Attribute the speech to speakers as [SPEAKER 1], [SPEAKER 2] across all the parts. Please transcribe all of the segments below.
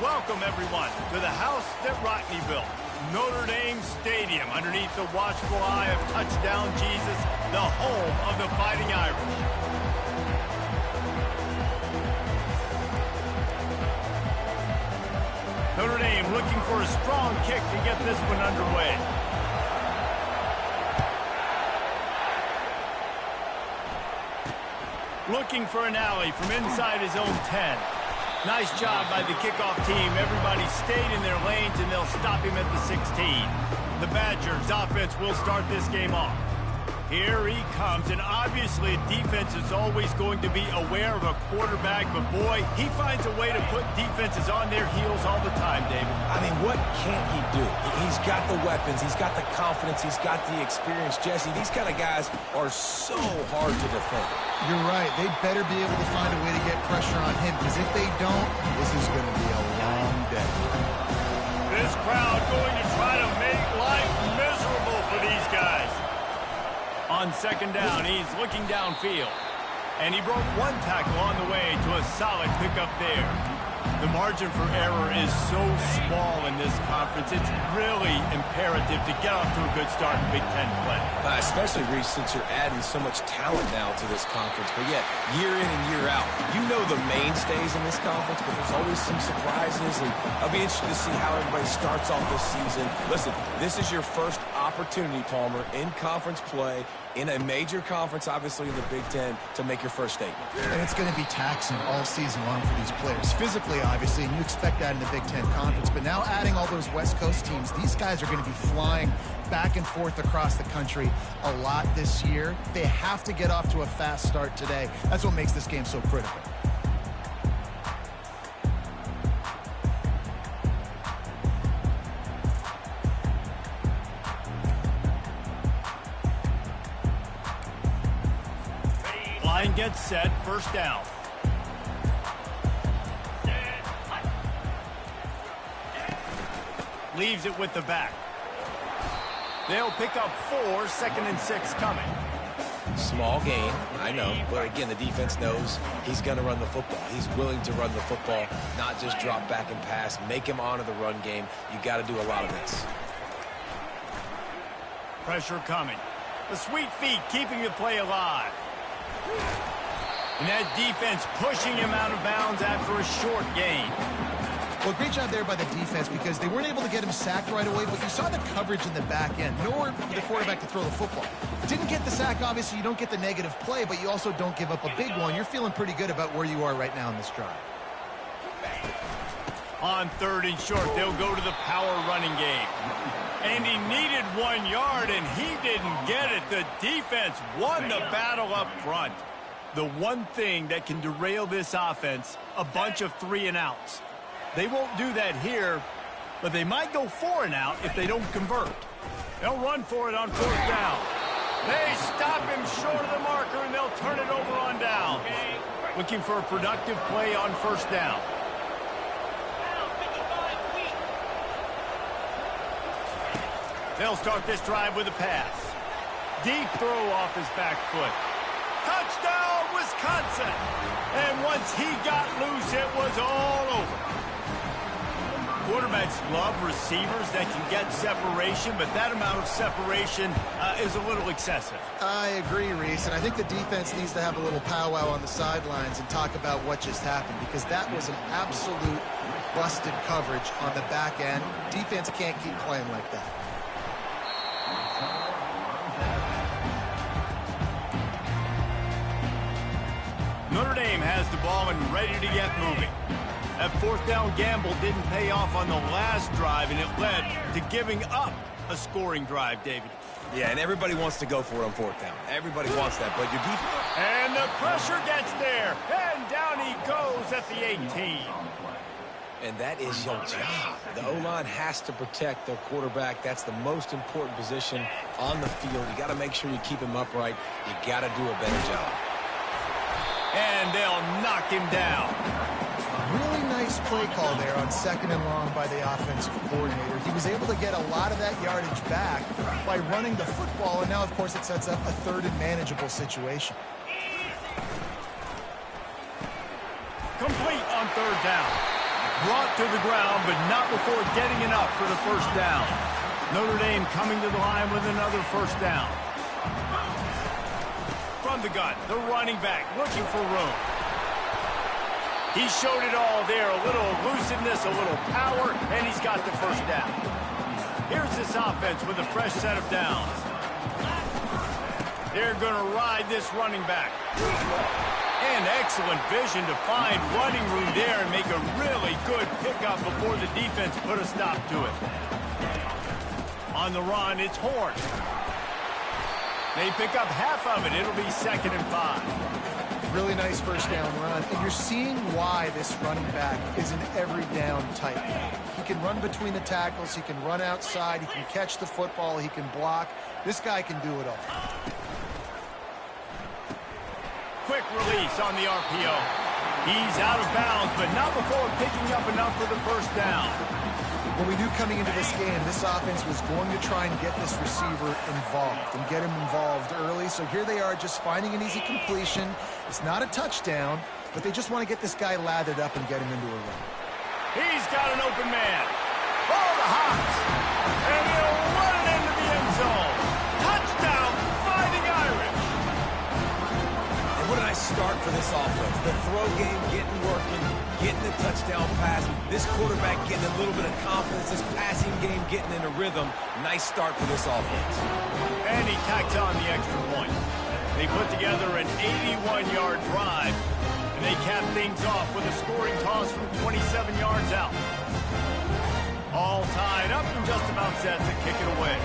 [SPEAKER 1] Welcome, everyone, to the house that Rodney built, Notre Dame Stadium, underneath the watchful eye of Touchdown Jesus, the home of the Fighting Irish. Notre Dame looking for a strong kick to get this one underway. Looking for an alley from inside his own 10. Nice job by the kickoff team. Everybody stayed in their lanes, and they'll stop him at the 16. The Badgers offense will start this game off. Here he comes, and obviously defense is always going to be aware of a quarterback, but boy, he finds a way to put defenses on their heels all the time, David.
[SPEAKER 2] I mean, what can't he do? He's got the weapons, he's got the confidence, he's got the experience. Jesse, these kind of guys are so hard to defend.
[SPEAKER 3] You're right. They better be able to find a way to get pressure on him, because if they don't, this is going to be a long day.
[SPEAKER 1] This crowd going to try to make life miserable for these guys. On second down, he's looking downfield. And he broke one tackle on the way to a solid pickup there. The margin for error is so small in this conference, it's really imperative to get off to a good start in Big Ten play.
[SPEAKER 2] Especially, Reese, since you're adding so much talent now to this conference. But yet, year in and year out, you know the mainstays in this conference, but there's always some surprises. And I'll be interested to see how everybody starts off this season. Listen, this is your first opportunity, Palmer, in conference play, in a major conference, obviously in the Big Ten, to make your first statement.
[SPEAKER 3] And it's going to be taxing all season long for these players. Physically, obviously, and you expect that in the Big Ten Conference. But now adding all those West Coast teams, these guys are going to be flying back and forth across the country a lot this year. They have to get off to a fast start today. That's what makes this game so critical.
[SPEAKER 1] Line gets set, first down. Leaves it with the back. They'll pick up 4, 2nd and 6 coming.
[SPEAKER 2] Small game, I know, but again, the defense knows he's going to run the football. He's willing to run the football, not just drop back and pass, make him honor the run game. You got to do a lot of this.
[SPEAKER 1] Pressure coming. The sweet feet keeping the play alive. And that defense pushing him out of bounds after a short gain.
[SPEAKER 3] Well, great job there by the defense, because they weren't able to get him sacked right away, but you saw the coverage in the back end. Nowhere for the quarterback to throw the football. Didn't get the sack, obviously. You don't get the negative play, but you also don't give up a big one. You're feeling pretty good about where you are right now in this drive.
[SPEAKER 1] On 3rd and short, they'll go to the power running game. And he needed 1 yard, and he didn't get it. The defense won the battle up front. The one thing that can derail this offense, a bunch of 3 and outs. They won't do that here, but they might go 4 and out if they don't convert. They'll run for it on 4th down. They stop him short of the marker, and they'll turn it over on down. Looking for a productive play on 1st down. They'll start this drive with a pass. Deep throw off his back foot. Touchdown, Wisconsin! And once he got loose, it was all over. Quarterbacks love receivers that can get separation, but that amount of separation is a little excessive.
[SPEAKER 3] I agree, Reese, and I think the defense needs to have a little powwow on the sidelines and talk about what just happened, because that was an absolute busted coverage on the back end. Defense can't keep playing like that.
[SPEAKER 1] Notre Dame has the ball and ready to get moving. That 4th down gamble didn't pay off on the last drive, and it led to giving up a scoring drive, David.
[SPEAKER 2] Yeah, and everybody wants to go for it on 4th down. Everybody wants that, but your defense...
[SPEAKER 1] And the pressure gets there, and down he goes at the 18.
[SPEAKER 2] And that is your job. The O-line has to protect their quarterback. That's the most important position on the field. You got to make sure you keep him upright. You got to do a better job.
[SPEAKER 1] And they'll knock him down.
[SPEAKER 3] Really nice play call there on 2nd and long by the offensive coordinator. He was able to get a lot of that yardage back by running the football, and now, of course, it sets up a 3rd and manageable situation.
[SPEAKER 1] Complete on 3rd down. Brought to the ground, but not before getting enough for the first down. Notre Dame coming to the line with another first down. From the gun, the running back looking for room. He showed it all there, a little elusiveness, a little power, and he's got the first down. Here's this offense with a fresh set of downs. They're going to ride this running back. And excellent vision to find running room there and make a really good pickup before the defense put a stop to it. On the run, it's Horn. They pick up half of it. It'll be 2nd and 5.
[SPEAKER 3] Really nice first down run. And you're seeing why this running back is an every down type. He can run between the tackles. He can run outside. He can catch the football. He can block. This guy can do it all.
[SPEAKER 1] Quick release on the RPO. He's out of bounds, but not before picking up enough for the first down.
[SPEAKER 3] When we knew coming into this game, this offense was going to try and get this receiver involved and get him involved early. So here they are just finding an easy completion. It's not a touchdown, but they just want to get this guy lathered up and get him into a run.
[SPEAKER 1] He's got an open man. Oh, the hops. And he'll run it into the end zone. Touchdown, Fighting Irish.
[SPEAKER 2] And what a nice start for this offense. The throw game getting working, getting the touchdown pass. This quarterback getting a little bit of confidence. This passing game getting in a rhythm. Nice start for this offense.
[SPEAKER 1] And he tacks on the extra point. They put together an 81-yard drive, and they cap things off with a scoring toss from 27 yards out. All tied up and just about set to kick it away.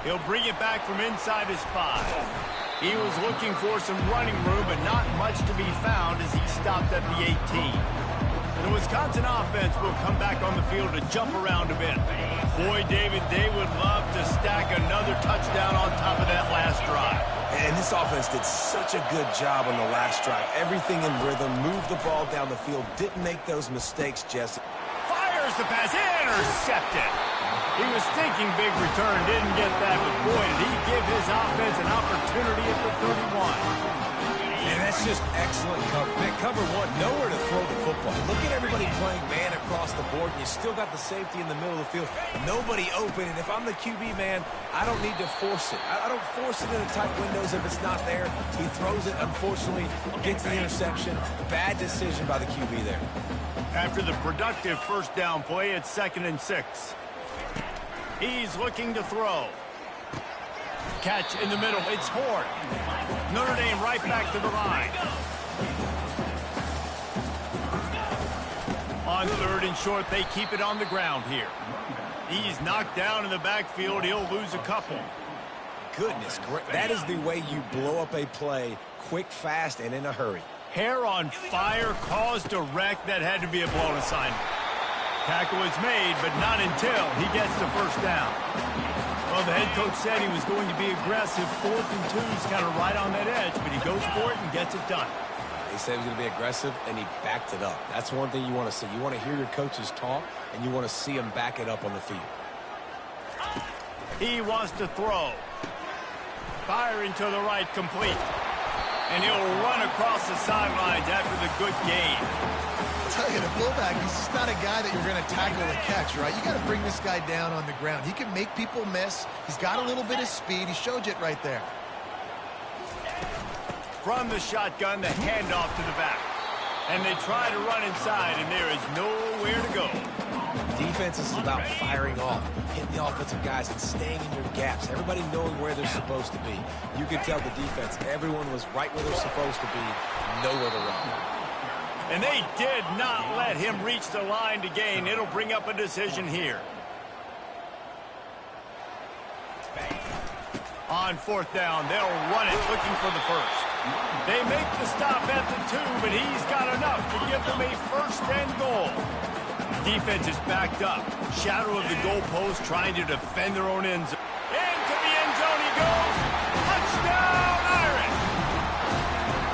[SPEAKER 1] He'll bring it back from inside his 5. He was looking for some running room, but not much to be found as he stopped at the 18. The Wisconsin offense will come back on the field to jump around a bit. Boy, David, they would love to stack another touchdown on top of that last drive.
[SPEAKER 2] And this offense did such a good job on the last drive. Everything in rhythm, moved the ball down the field, didn't make those mistakes, Jesse.
[SPEAKER 1] Fires the pass, intercepted. He was thinking big return, didn't get that, but boy, did he give his offense an opportunity at the 31.
[SPEAKER 2] And that's just excellent cover. Man, cover one, nowhere to throw the football. Look at everybody playing man across the board, and you still got the safety in the middle of the field. Nobody open, and if I'm the QB, man, I don't need to force it. I don't force it into tight windows if it's not there. He throws it, unfortunately, gets the interception. Bad decision by the QB there.
[SPEAKER 1] After the productive first down play, it's 2nd and 6. He's looking to throw. Catch in the middle. It's Horn. Notre Dame right back to the line. On 3rd and short, they keep it on the ground here. He's knocked down in the backfield. He'll lose a couple.
[SPEAKER 2] Goodness, that is the way you blow up a play quick, fast, and in a hurry.
[SPEAKER 1] Hair on fire, caused a wreck. That had to be a blown assignment. Tackle is made, but not until he gets the first down. Well, the head coach said he was going to be aggressive. 4th and 2, he's kind of right on that edge, but he goes for it and gets it done.
[SPEAKER 2] He said he was going to be aggressive, and he backed it up. That's one thing you want to see. You want to hear your coaches talk, and you want to see them back it up on the field.
[SPEAKER 1] He wants to throw. Firing to the right, complete. And he'll run across the sidelines after the good gain.
[SPEAKER 3] I'll tell you, the fullback, he's just not a guy that you're going to tackle the catch, right? You got to bring this guy down on the ground. He can make people miss. He's got a little bit of speed. He showed you it right there.
[SPEAKER 1] From the shotgun, the handoff to the back. And they try to run inside, and there is nowhere to go.
[SPEAKER 2] Defense is about firing off, hitting the offensive guys, and staying in your gaps. Everybody knowing where they're supposed to be. You can tell the defense, everyone was right where they're supposed to be, nowhere to run.
[SPEAKER 1] And they did not let him reach the line to gain. It'll bring up a decision here. On 4th down, they'll run it looking for the first. They make the stop at the 2, but he's got enough to give them a 1st and goal. Defense is backed up. Shadow of the goalpost trying to defend their own end zone. Into the end zone he goes. Touchdown, Irish!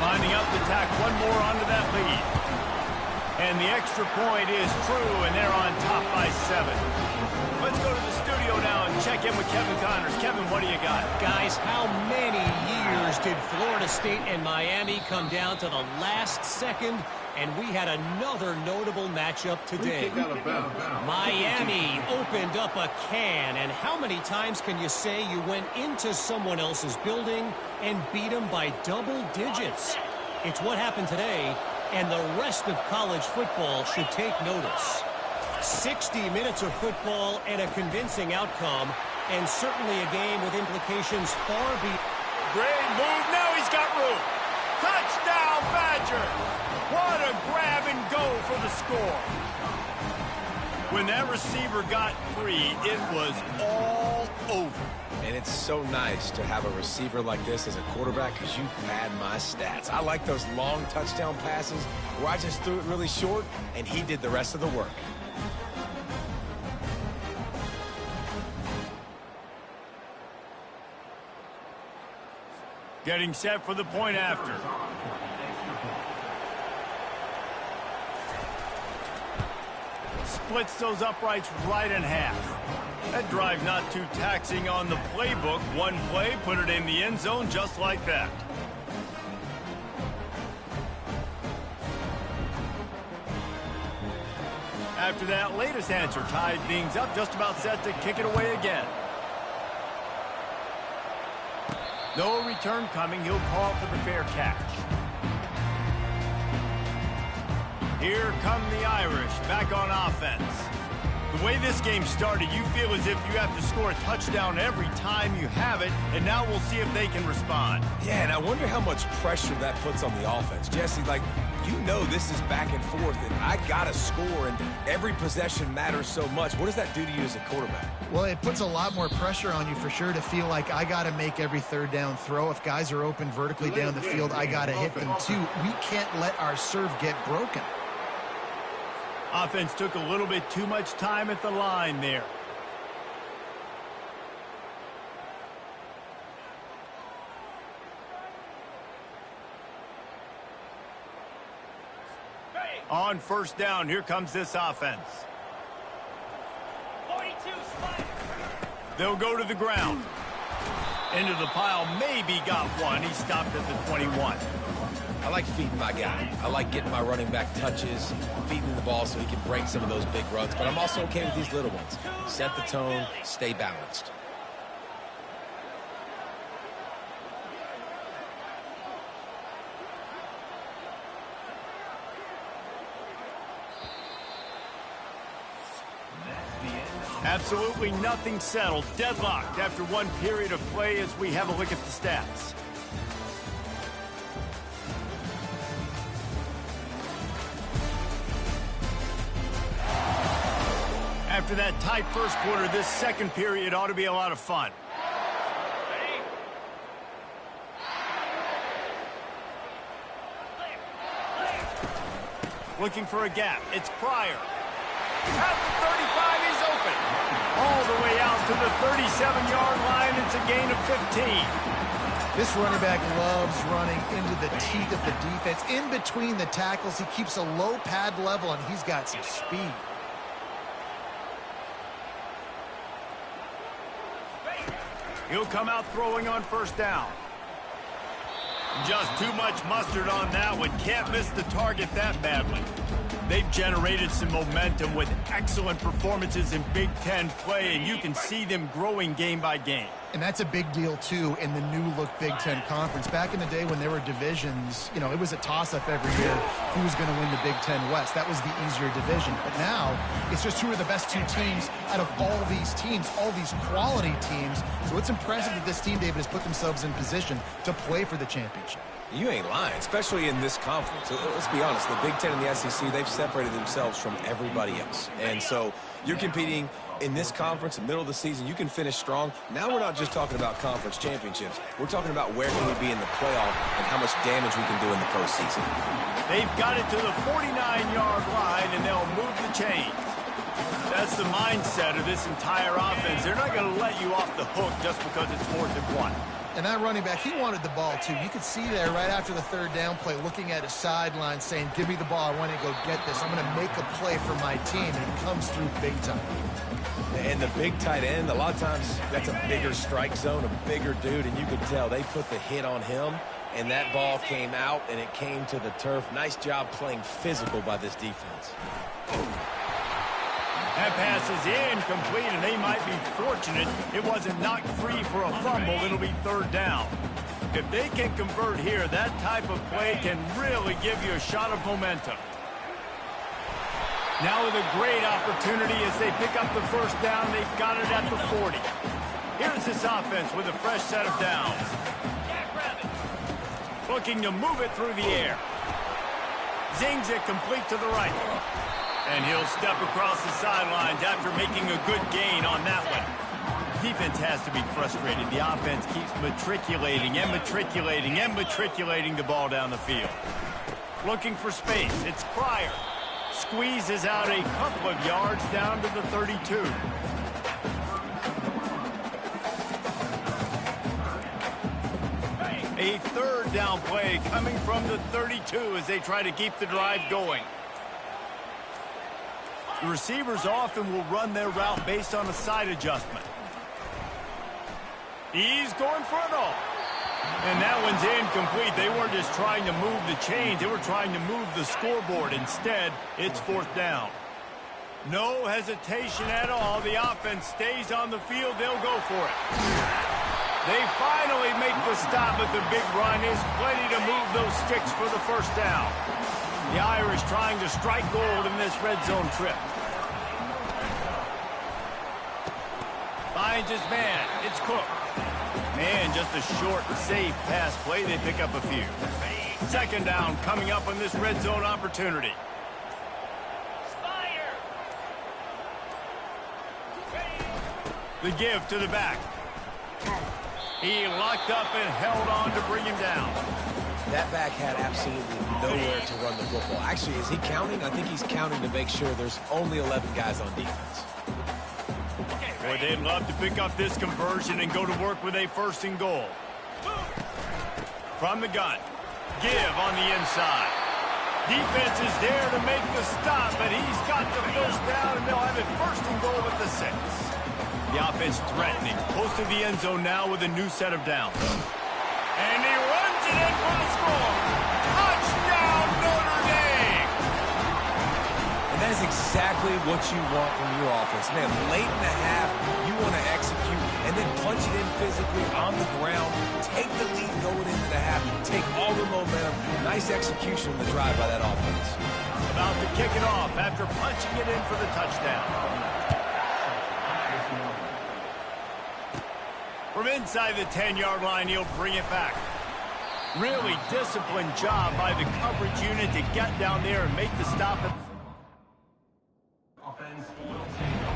[SPEAKER 1] Lining up to tack one more onto that lead. And the extra point is true, and they're on top by 7. Let's go to the studio now and check in with Kevin Connors. Kevin, what do you got?
[SPEAKER 4] Guys, how many years did Florida State and Miami come down to the last second? And we had another notable matchup today. Miami opened up a can. And how many times can you say you went into someone else's building and beat them by double digits? It's what happened today, and the rest of college football should take notice. 60 minutes of football and a convincing outcome, and certainly a game with implications far beyond.
[SPEAKER 1] Great move. Now he's got room. Touchdown, Badger. What a grab and go for the score. When that receiver got free, it was all over.
[SPEAKER 2] And it's so nice to have a receiver like this as a quarterback because you pad my stats. I like those long touchdown passes where I just threw it really short and he did the rest of the work.
[SPEAKER 1] Getting set for the point after. Splits those uprights right in half. That drive not too taxing on the playbook. One play, put it in the end zone just like that. After that latest answer, tied things up, just about set to kick it away again. No return coming. He'll call for the fair catch. Here come the Irish back on offense. The way this game started, you feel as if you have to score a touchdown every time you have it, and now we'll see if they can respond.
[SPEAKER 2] Yeah, and I wonder how much pressure that puts on the offense. Jesse, like, you know this is back and forth, and I got to score, and every possession matters so much. What does that do to you as a quarterback?
[SPEAKER 3] Well, it puts a lot more pressure on you for sure to feel like I got to make every third down throw. If guys are open vertically down the field, I got to hit them too. We can't let our serve get broken.
[SPEAKER 1] Offense took a little bit too much time at the line there. On first down, here comes this offense. 42 Spider. They'll go to the ground. Into the pile, maybe got one. He stopped at the 21.
[SPEAKER 2] I like feeding my guy. I like getting my running back touches, feeding the ball so he can break some of those big runs. But I'm also okay with these little ones. Set the tone, stay balanced.
[SPEAKER 1] Absolutely nothing settled. Deadlocked after one period of play as we have a look at the stats. After that tight first quarter, this second period ought to be a lot of fun. Looking for a gap. It's Pryor. At the 35, he's open. All the way out to the 37-yard line. It's a gain of 15.
[SPEAKER 3] This running back loves running into the teeth of the defense. In between the tackles, he keeps a low pad level, and he's got some speed.
[SPEAKER 1] He'll come out throwing on first down. Just too much mustard on that one. Can't miss the target that badly. They've generated some momentum with excellent performances in Big Ten play, and you can see them growing game by game.
[SPEAKER 3] And that's a big deal, too, in the new-look Big Ten Conference. Back in the day when there were divisions, you know, it was a toss-up every year who was going to win the Big Ten West. That was the easier division. But now, it's just who are the best two teams out of all these teams, all these quality teams. So it's impressive that this team, David, has put themselves in position to play for the championship.
[SPEAKER 2] You ain't lying, especially in this conference. Let's be honest, the Big Ten and the SEC, they've separated themselves from everybody else. And so you're competing in this conference, in the middle of the season, you can finish strong. Now we're not just talking about conference championships. We're talking about where can we be in the playoff and how much damage we can do in the postseason.
[SPEAKER 1] They've got it to the 49-yard line, and they'll move the chains. That's the mindset of this entire offense. They're not going to let you off the hook just because it's 4th and 1.
[SPEAKER 3] And that running back, he wanted the ball too. You could see there right after the third down play, looking at his sideline saying, give me the ball, I want to go get this. I'm going to make a play for my team, and it comes through big time.
[SPEAKER 2] And the big tight end, a lot of times that's a bigger strike zone, a bigger dude, and you could tell they put the hit on him, and that ball came out, and it came to the turf. Nice job playing physical by this defense.
[SPEAKER 1] That pass is incomplete, and they might be fortunate it wasn't knocked free for a fumble. It'll be third down. If they can convert here, that type of play can really give you a shot of momentum. Now with a great opportunity as they pick up the first down, they've got it at the 40. Here's this offense with a fresh set of downs. Looking to move it through the air. Zings it complete to the right. And he'll step across the sidelines after making a good gain on that one. Defense has to be frustrated. The offense keeps matriculating and matriculating and matriculating the ball down the field. Looking for space. It's Pryor. Squeezes out a couple of yards down to the 32. A third down play coming from the 32 as they try to keep the drive going. The receivers often will run their route based on a side adjustment. He's going for it all. And that one's incomplete. They weren't just trying to move the chains. They were trying to move the scoreboard. Instead, it's fourth down. No hesitation at all. The offense stays on the field. They'll go for it. They finally make the stop, but the big run is plenty to move those sticks for the first down. The Irish trying to strike gold in this red zone trip. Finds his man. It's Cook. Man, just a short, safe pass play. They pick up a few. Second down coming up on this red zone opportunity. The give to the back. He locked up and held on to bring him down.
[SPEAKER 2] That back had absolutely nowhere to run the football. Actually, is he counting? I think he's counting to make sure there's only 11 guys on defense.
[SPEAKER 1] Boy, they'd love to pick up this conversion and go to work with a first and goal. From the gun. Give on the inside. Defense is there to make the stop, but he's got the first down, and they'll have it first and goal at the 6. The offense threatening. Close to the end zone now with a new set of downs. And he runs it in for the score. Touchdown, Notre Dame!
[SPEAKER 2] And that is exactly what you want from your offense. Man, late in the half, you want to execute and then punch it in physically on the ground. Take the lead going into the half. Take all the momentum. Nice execution on the drive by that offense.
[SPEAKER 1] About to kick it off after punching it in for the touchdown. From inside the 10-yard line, he'll bring it back. Really disciplined job by the coverage unit to get down there and make the stop.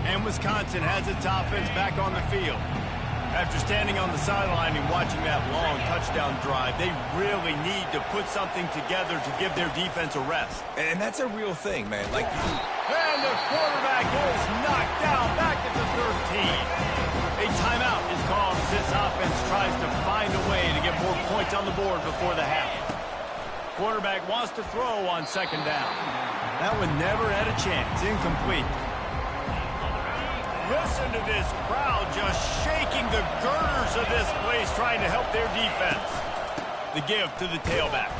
[SPEAKER 1] And Wisconsin has its offense back on the field. After standing on the sideline and watching that long touchdown drive, they really need to put something together to give their defense a rest.
[SPEAKER 2] And that's a real thing, man.
[SPEAKER 1] And the quarterback is knocked down back at the 13. A timeout is called as this offense tries to find a way to get more points on the board before the half. Quarterback wants to throw on second down. That one never had a chance. Incomplete. Listen to this crowd just shaking the girders of this place trying to help their defense. The give to the tailback.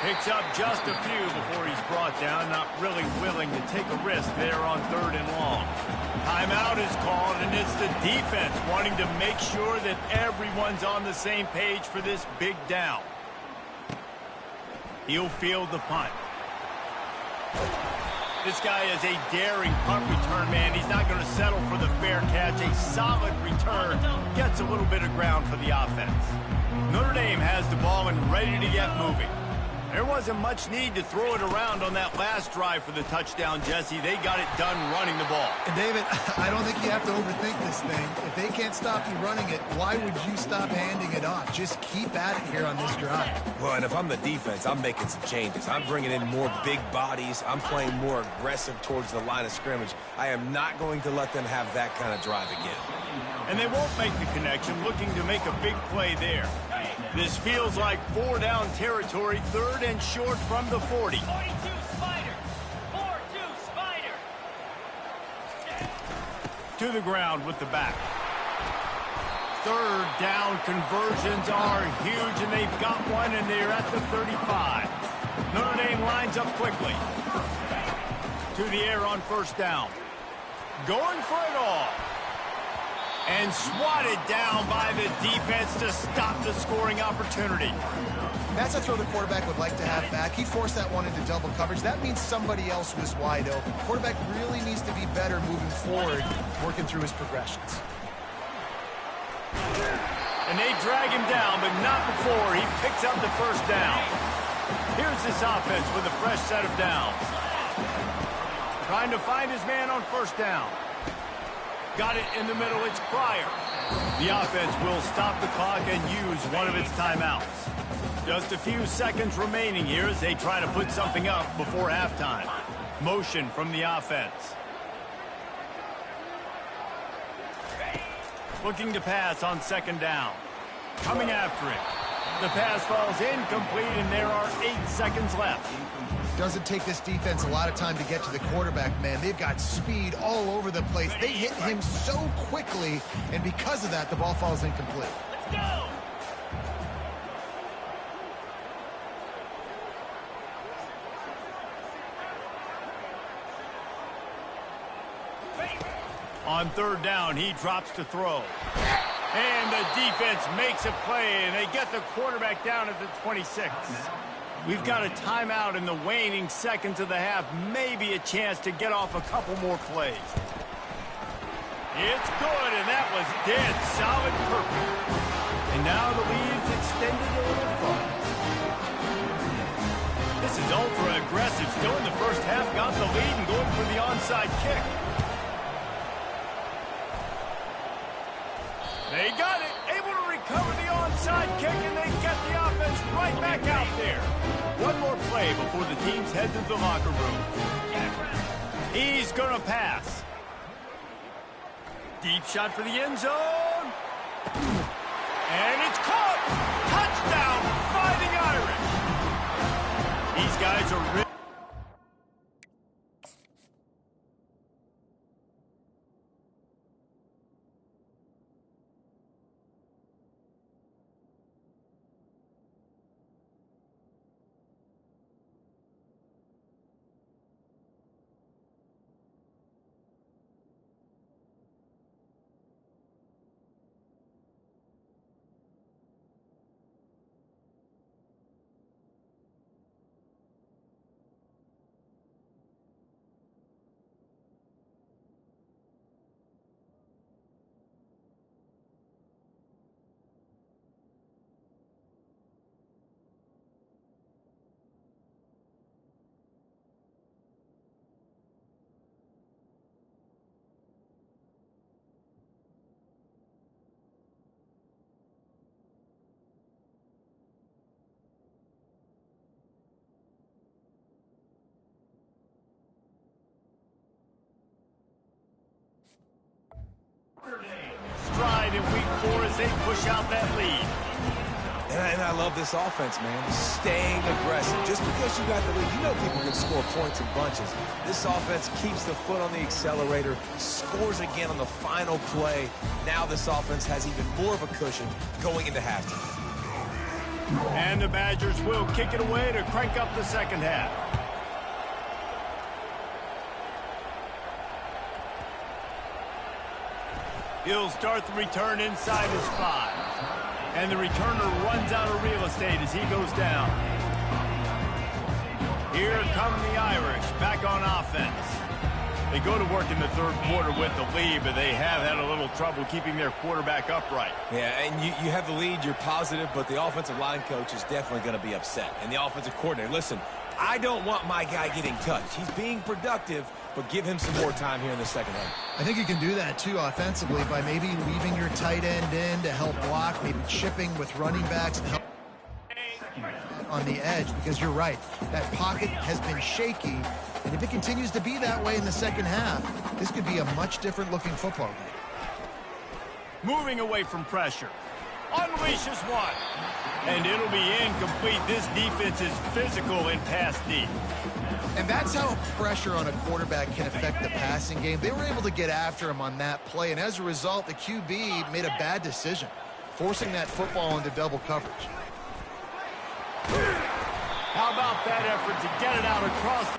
[SPEAKER 1] Picks up just a few before he's brought down, not really willing to take a risk there on third and long. Timeout is called, and it's the defense wanting to make sure that everyone's on the same page for this big down. He'll field the punt. This guy is a daring punt return man. He's not going to settle for the fair catch. A solid return gets a little bit of ground for the offense. Notre Dame has the ball and ready to get moving. There wasn't much need to throw it around on that last drive for the touchdown, Jesse. They got it done running the ball.
[SPEAKER 3] And David, I don't think you have to overthink this thing. If they can't stop you running it, why would you stop handing it off? Just keep at it here on this drive.
[SPEAKER 2] Well, and if I'm the defense, I'm making some changes. I'm bringing in more big bodies. I'm playing more aggressive towards the line of scrimmage. I am not going to let them have that kind of drive again.
[SPEAKER 1] And they won't make the connection, looking to make a big play there. This feels like 4-down territory, 3rd and short from the 40.
[SPEAKER 5] 42 Spider. 4-2 Spider.
[SPEAKER 1] To the ground with the back. 3rd down conversions are huge, and they've got one, and they're at the 35. Notre Dame lines up quickly. To the air on 1st down. Going for it all. And swatted down by the defense to stop the scoring opportunity.
[SPEAKER 3] That's a throw the quarterback would like to have back. He forced that one into double coverage. That means somebody else was wide open. Quarterback really needs to be better moving forward, working through his progressions.
[SPEAKER 1] And they drag him down, but not before he picks up the 1st down. Here's this offense with a fresh set of downs. Trying to find his man on 1st down. Got it in the middle, it's Pryor. The offense will stop the clock and use one of its timeouts. Just a few seconds remaining here as they try to put something up before halftime. Motion from the offense. Looking to pass on 2nd down. Coming after it. The pass falls incomplete, and there are 8 seconds left.
[SPEAKER 3] Doesn't take this defense a lot of time to get to the quarterback, man. They've got speed all over the place. They hit him so quickly, and because of that, the ball falls incomplete.
[SPEAKER 5] Let's go.
[SPEAKER 1] On 3rd down, he drops to throw. And the defense makes a play, and they get the quarterback down at the 26. We've got a timeout in the waning seconds of the half. Maybe a chance to get off a couple more plays. It's good, and that was dead solid perfect. And now the lead's extended a little further. This is ultra aggressive. Still in the 1st half, got the lead and going for the onside kick. They got it, able to recover the onside kick, and they get the offense right back out there. One more play before the teams head to the locker room. He's going to pass. Deep shot for the end zone. And it's caught. Touchdown, Fighting Irish. These guys are really... stride in week 4 as they push out that lead.
[SPEAKER 2] And I love this offense, man. Staying aggressive. Just because you got the lead, you know people can score points in bunches. This offense keeps the foot on the accelerator, scores again on the final play. Now this offense has even more of a cushion going into halftime.
[SPEAKER 1] And the Badgers will kick it away to crank up the 2nd half. He'll start the return inside his 5. And the returner runs out of real estate as he goes down. Here come the Irish back on offense. They go to work in the 3rd quarter with the lead, but they have had a little trouble keeping their quarterback upright.
[SPEAKER 2] Yeah, and you have the lead, you're positive, but the offensive line coach is definitely going to be upset. And the offensive coordinator, listen, I don't want my guy getting touched. He's being productive, but give him some more time here in the 2nd half.
[SPEAKER 3] I think you can do that, too, offensively, by maybe leaving your tight end in to help block, maybe chipping with running backs to help on the edge, because you're right. That pocket has been shaky, and if it continues to be that way in the 2nd half, this could be a much different-looking football game.
[SPEAKER 1] moving away from pressure. Unleashes one. And it'll be incomplete. This defense is physical in pass deep.
[SPEAKER 3] And that's how pressure on a quarterback can affect the passing game. They were able to get after him on that play, and as a result, the QB made a bad decision, forcing that football into double coverage.
[SPEAKER 1] How about that effort to get it out across?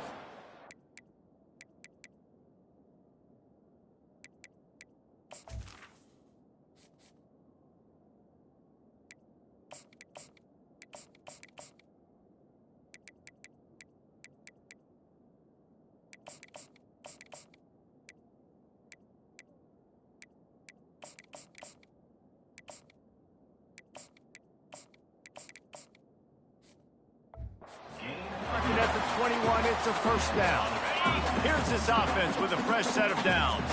[SPEAKER 1] At the 21, it's a first down. Here's this offense with a fresh set of downs.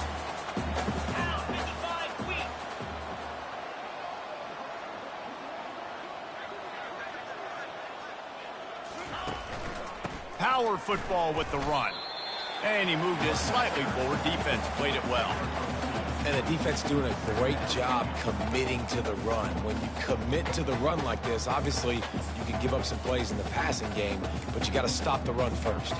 [SPEAKER 1] Power football with the run. And he moved it slightly forward. Defense played it well.
[SPEAKER 2] And the defense doing a great job committing to the run. When you commit to the run like this, obviously you can give up some plays in the passing game, but you got to stop the run first.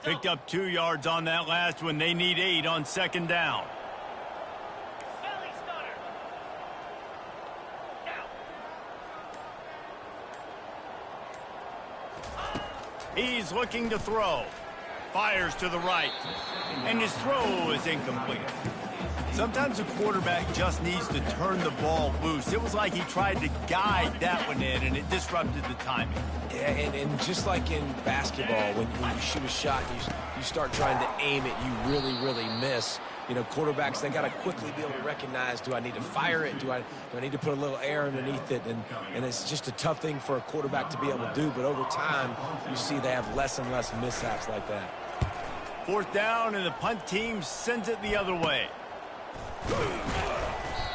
[SPEAKER 1] Picked up 2 yards on that last one. They need 8 on second down. He's looking to throw. Fires to the right. And his throw is incomplete. Sometimes a quarterback just needs to turn the ball loose. It was like he tried to guide that one in, and it disrupted the timing.
[SPEAKER 2] Yeah, and just like in basketball, when you shoot a shot, you start trying to aim it, you really miss. You know, quarterbacks, they got to quickly be able to recognize, do I need to fire it? Do I need to put a little air underneath it? And it's just a tough thing for a quarterback to be able to do. But over time, you see they have less and less mishaps like that.
[SPEAKER 1] Fourth down, and the punt team sends it the other way.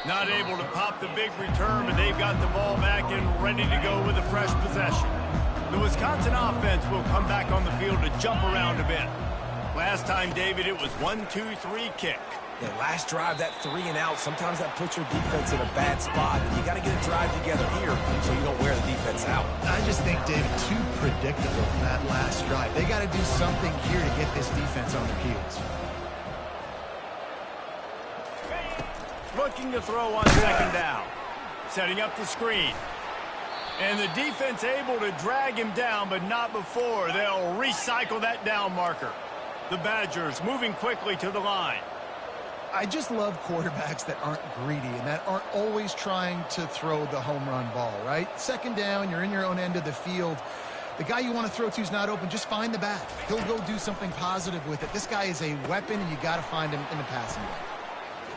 [SPEAKER 1] Not able to pop the big return, but they've got the ball back and ready to go with a fresh possession. The Wisconsin offense will come back on the field to jump around a bit. Last time, David, it was 1-2-3 kick.
[SPEAKER 2] Yeah, last drive, that 3 and out, sometimes that puts your defense in a bad spot. And you got to get a drive together here so you don't wear the defense out.
[SPEAKER 3] I just think, David, too predictable in that last drive. They got to do something here to get this defense on their heels.
[SPEAKER 1] Looking to throw on second down. Setting up the screen. And the defense able to drag him down, but not before. They'll recycle that down marker. The Badgers moving quickly to the line.
[SPEAKER 3] I just love quarterbacks that aren't greedy and that aren't always trying to throw the home run ball, right? Second down, you're in your own end of the field. The guy you want to throw to is not open. Just find the back. He'll go do something positive with it. This guy is a weapon, and you got to find him in the passing game.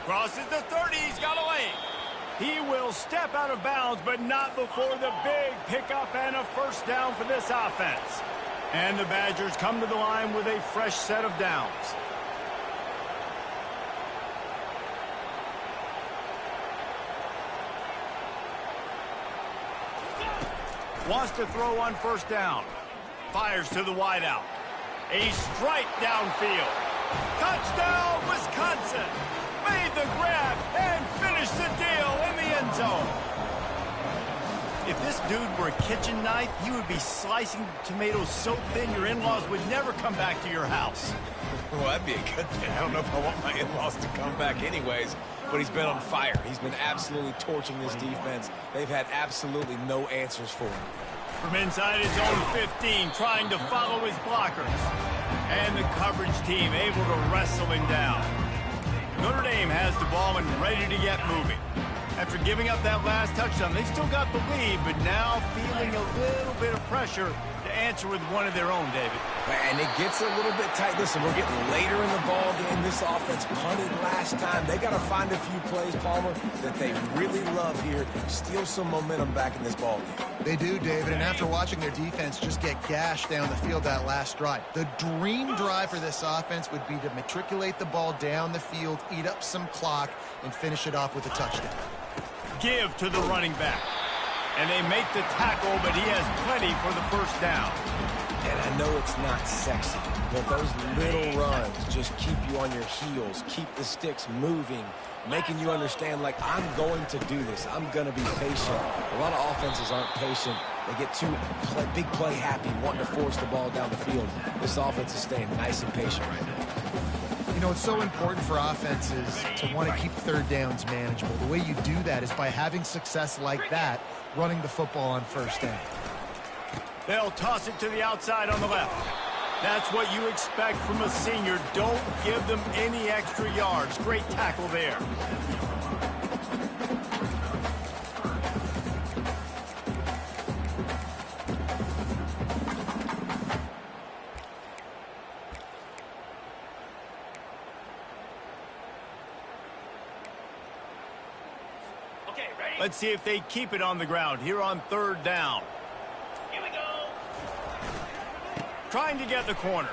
[SPEAKER 1] Crosses the 30. He's got a lane. He will step out of bounds, but not before the big pickup and a first down for this offense. And the Badgers come to the line with a fresh set of downs. Wants to throw on first down. Fires to the wideout. A strike downfield. Touchdown, Wisconsin! Made the grab and finished the deal in the end zone. If this dude were a kitchen knife, he would be slicing tomatoes so thin your in-laws would never come back to your house.
[SPEAKER 2] Well, that'd be a good thing. I don't know if I want my in-laws to come back anyways, but he's been on fire. He's been absolutely torching this defense. They've had absolutely no answers for him.
[SPEAKER 1] From inside his own 15, trying to follow his blockers. And the coverage team able to wrestle him down. Notre Dame has the ball and ready to get moving. After giving up that last touchdown, they've still got the lead, but now feeling a little bit of pressure to answer with one of their own, David.
[SPEAKER 2] And it gets a little bit tight. Listen, we're getting later in the ball game. This offense punted last time. They got to find a few plays, Palmer, that they really love here. Steal some momentum back in this ball game.
[SPEAKER 3] They do, David, and after watching their defense just get gashed down the field that last drive, the dream drive for this offense would be to matriculate the ball down the field, eat up some clock, and finish it off with a touchdown.
[SPEAKER 1] Give to the running back. And they make the tackle, but he has plenty for the first down.
[SPEAKER 2] And I know it's not sexy, but those little runs just keep you on your heels, keep the sticks moving, making you understand, like, I'm going to do this. I'm going to be patient. A lot of offenses aren't patient. They get too big play happy, wanting to force the ball down the field. This offense is staying nice and patient right now.
[SPEAKER 3] You know, it's so important for offenses to want to keep third downs manageable. The way you do that is by having success like that, running the football on first down.
[SPEAKER 1] They'll toss it to the outside on the left. That's what you expect from a senior. Don't give them any extra yards. Great tackle there.
[SPEAKER 5] Okay, ready?
[SPEAKER 1] Let's see if they keep it on the ground here on third down.
[SPEAKER 5] Here we go.
[SPEAKER 1] Trying to get the corner.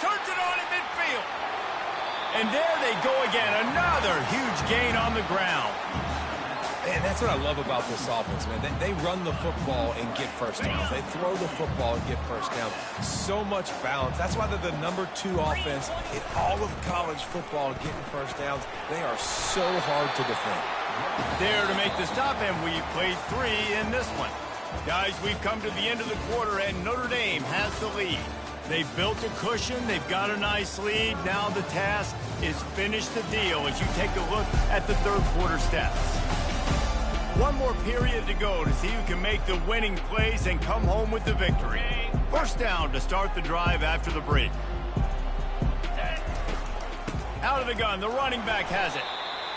[SPEAKER 1] Turns it on in midfield. And there they go again. Another huge gain on the ground.
[SPEAKER 2] And that's what I love about this offense, man. They run the football and get first downs. They throw the football and get first down. So much balance. That's why they're the #2 offense in all of college football getting first downs. They are so hard to defend.
[SPEAKER 1] There to make the stop, and we played 3 in this one. Guys, we've come to the end of the quarter, and Notre Dame has the lead. They've built a cushion. They've got a nice lead. Now the task is finish the deal as you take a look at the third quarter stats. One more period to go to see who can make the winning plays and come home with the victory. First down to start the drive after the break. Out of the gun, the running back has it.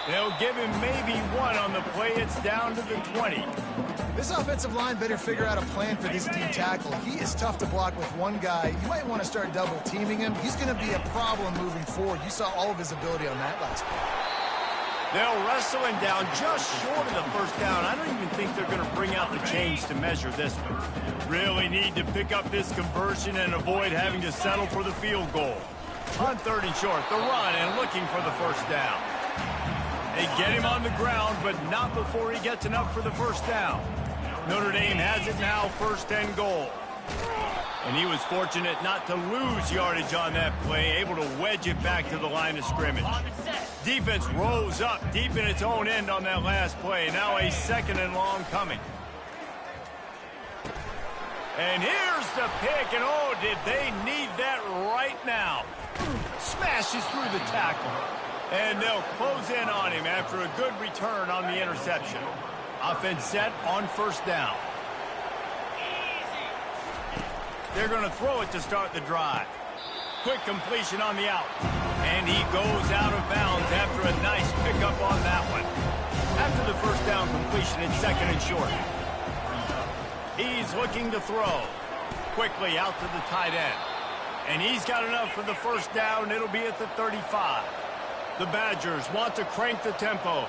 [SPEAKER 1] They'll give him maybe 1 on the play. It's down to the 20.
[SPEAKER 3] This offensive line better figure out a plan for this D tackle. He is tough to block with one guy. You might want to start double teaming him. He's going to be a problem moving forward. You saw all of his ability on that last play.
[SPEAKER 1] They'll wrestle him down just short of the first down. I don't even think they're going to bring out the chains to measure this one. Really need to pick up this conversion and avoid having to settle for the field goal. On third and short, the run and looking for the first down. They get him on the ground, but not before he gets enough for the first down. Notre Dame has it now, first and goal. And he was fortunate not to lose yardage on that play, able to wedge it back to the line of scrimmage. Defense rose up deep in its own end on that last play. Now a second and long coming. And here's the pick, and oh, did they need that right now. Smashes through the tackle. And they'll close in on him after a good return on the interception. Offense set on first down. They're going to throw it to start the drive. Quick completion on the out. And he goes out of bounds after a nice pickup on that one. After the first down completion, it's second and short. He's looking to throw. Quickly out to the tight end. And he's got enough for the first down. It'll be at the 35. The Badgers want to crank the tempo.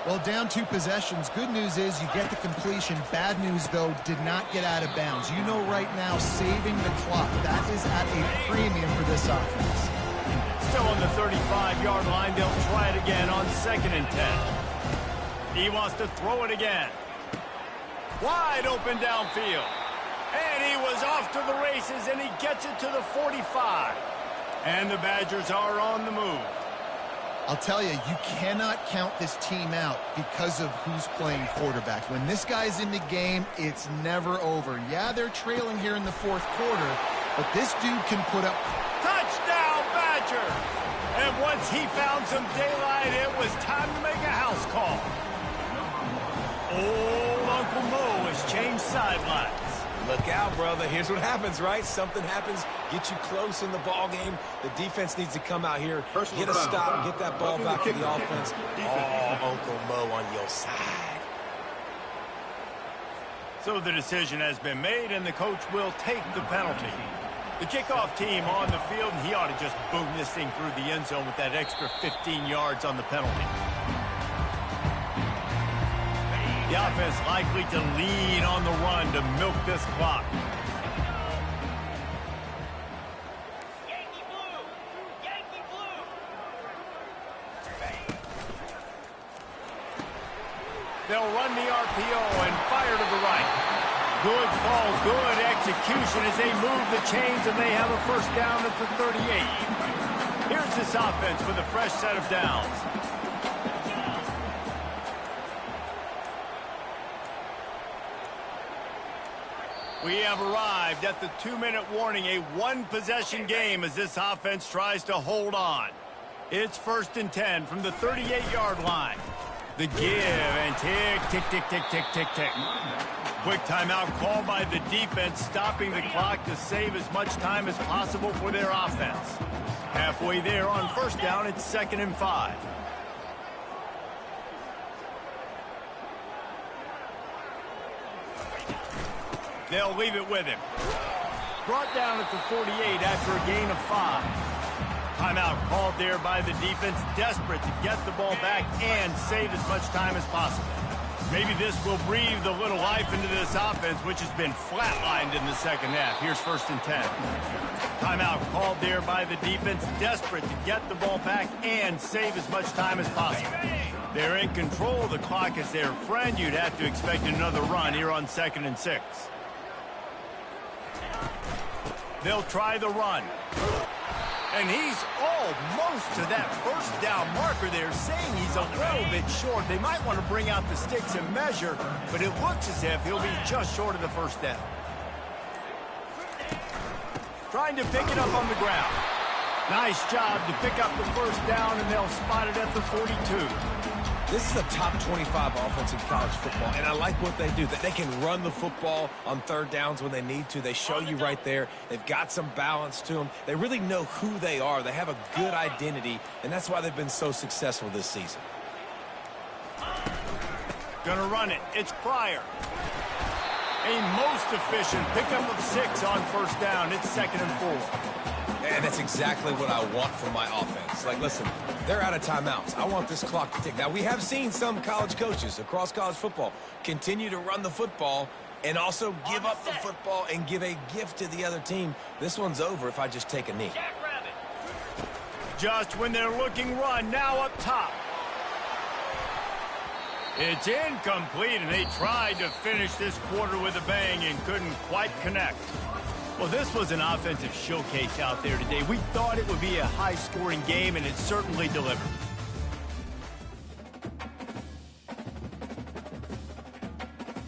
[SPEAKER 3] Well, down 2 possessions. Good news is you get the completion. Bad news, though, did not get out of bounds. You know right now, saving the clock, that is at a premium for this offense.
[SPEAKER 1] Still on the 35-yard line. They'll try it again on second and 10. He wants to throw it again. Wide open downfield. And he was off to the races, and he gets it to the 45. And the Badgers are on the move.
[SPEAKER 3] I'll tell you, you cannot count this team out because of who's playing quarterback. When this guy's in the game, it's never over. Yeah, they're trailing here in the fourth quarter, but this dude can put up...
[SPEAKER 1] Touchdown, Badger! And once he found some daylight, it was time to make a house call. Old Uncle Mo has changed sidelines.
[SPEAKER 2] Look out, brother. Here's what happens, right? Something happens, get you close in the ball game. The defense needs to come out here, get a stop, get that ball back to the offense. Oh, Uncle Mo on your side.
[SPEAKER 1] So the decision has been made, and the coach will take the penalty. The kickoff team on the field, and he ought to just boom this thing through the end zone with that extra 15 yards on the penalty. The offense likely to lean on the run to milk this clock.
[SPEAKER 5] Yankee blue! Yankee blue!
[SPEAKER 1] They'll run the RPO and fire to the right. Good call, good execution as they move the chains, and they have a first down at the 38. Here's this offense with a fresh set of downs. We have arrived at the 2-minute warning, a one-possession game as this offense tries to hold on. It's 1st and 10 from the 38-yard line. The give and tick, tick, tick, tick, tick, tick, tick. Quick timeout called by the defense, stopping the clock to save as much time as possible for their offense. Halfway there on first down, it's 2nd and 5. They'll leave it with him. Brought down at the 48 after a gain of 5. Timeout called there by the defense, desperate to get the ball back and save as much time as possible. Maybe this will breathe a little life into this offense, which has been flatlined in the second half. Here's 1st and 10. Timeout called there by the defense, desperate to get the ball back and save as much time as possible. They're in control of the clock as their friend. You'd have to expect another run here on 2nd and 6. They'll try the run. And he's almost to that first down marker there, saying he's a little bit short. They might want to bring out the sticks and measure, but it looks as if he'll be just short of the first down. Trying to pick it up on the ground. Nice job to pick up the first down, and they'll spot it at the 42.
[SPEAKER 2] This is a top 25 offense in college football, and I like what they do. That they can run the football on 3rd downs when they need to. They show you right there. They've got some balance to them. They really know who they are. They have a good identity, and that's why they've been so successful this season.
[SPEAKER 1] Gonna run it. It's Pryor. A most efficient pickup of 6 on first down. It's 2nd and 4.
[SPEAKER 2] And that's exactly what I want from my offense. Like, listen, they're out of timeouts. I want this clock to tick. Now, we have seen some college coaches across college football continue to run the football and also give up the football and give a gift to the other team. This one's over if I just take a knee.
[SPEAKER 1] Just when they're looking run, now up top. It's incomplete, and they tried to finish this quarter with a bang and couldn't quite connect. Well, this was an offensive showcase out there today. We thought it would be a high-scoring game, and it certainly delivered.